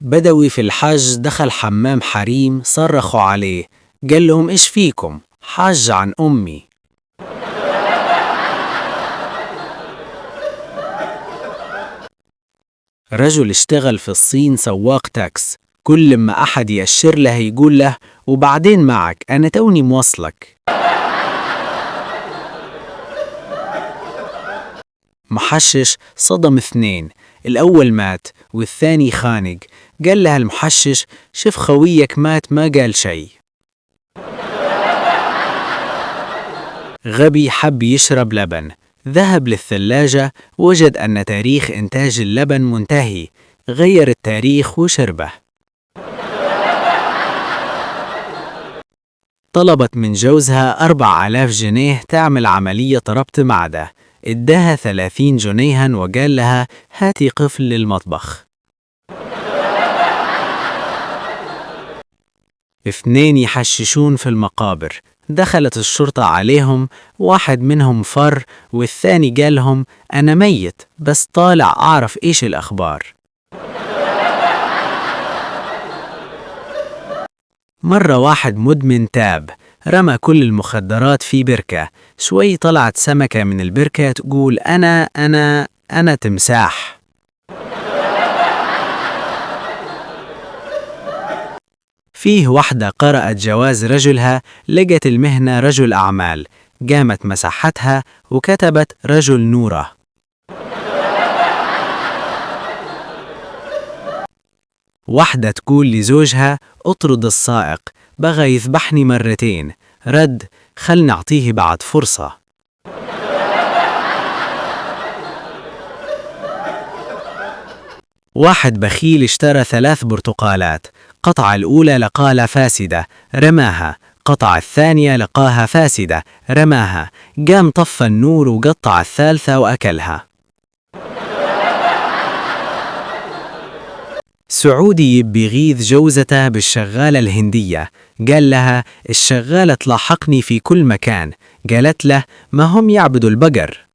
بدوي في الحج دخل حمام حريم، صرخوا عليه، قال لهم إيش فيكم؟ حاج عن أمي. رجل اشتغل في الصين سواق تاكس، كل ما أحد يأشر له يقول له وبعدين معك أنا توني موصلك. محشش صدم اثنين، الأول مات والثاني خانق، قال له المحشش شوف خويك مات ما قال شي. غبي حب يشرب لبن، ذهب للثلاجة وجد أن تاريخ إنتاج اللبن منتهي، غير التاريخ وشربه. طلبت من جوزها 4000 جنيه تعمل عملية ربط معدة، اداها 30 جنيها وقال لها هاتي قفل للمطبخ. 2 يحششون في المقابر، دخلت الشرطة عليهم، واحد منهم فر والثاني قالهم أنا ميت بس طالع أعرف إيش الأخبار. مرة واحد مدمن تاب، رمى كل المخدرات في بركة، شوي طلعت سمكة من البركة تقول أنا تمساح. فيه واحدة قرأت جواز رجلها، لقت المهنة رجل أعمال، قامت مسحتها وكتبت رجل نورة. واحدة تقول لزوجها اطرد السائق، بغى يذبحني مرتين، رد خل نعطيه بعد فرصة. واحد بخيل اشترى 3 برتقالات، قطع الأولى لقاها فاسدة رماها، قطع الثانية لقاها فاسدة رماها، قام طفى النور وقطع الثالثة وأكلها. سعودي بيغيظ جوزته بالشغالة الهندية، قال لها الشغالة تلاحقني في كل مكان، قالت له ما هم يعبدوا البقر.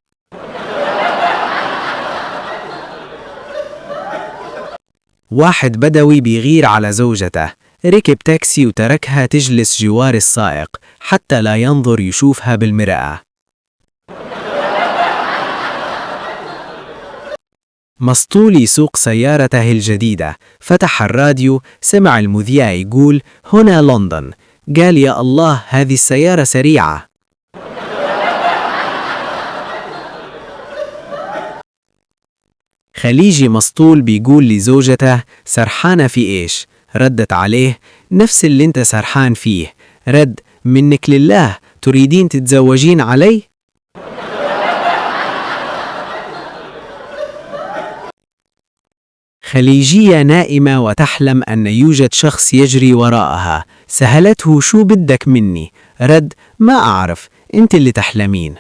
واحد بدوي بيغير على زوجته، ركب تاكسي وتركها تجلس جوار السائق حتى لا ينظر يشوفها بالمرآة. مسطول يسوق سيارته الجديدة، فتح الراديو، سمع المذيع يقول هنا لندن، قال يا الله هذه السيارة سريعة. خليجي مسطول بيقول لزوجته سرحانة في إيش؟ ردت عليه نفس اللي انت سرحان فيه، رد منك لله تريدين تتزوجين علي؟ خليجية نائمة وتحلم أن يوجد شخص يجري وراءها، سألته شو بدك مني؟ رد ما أعرف، أنت اللي تحلمين.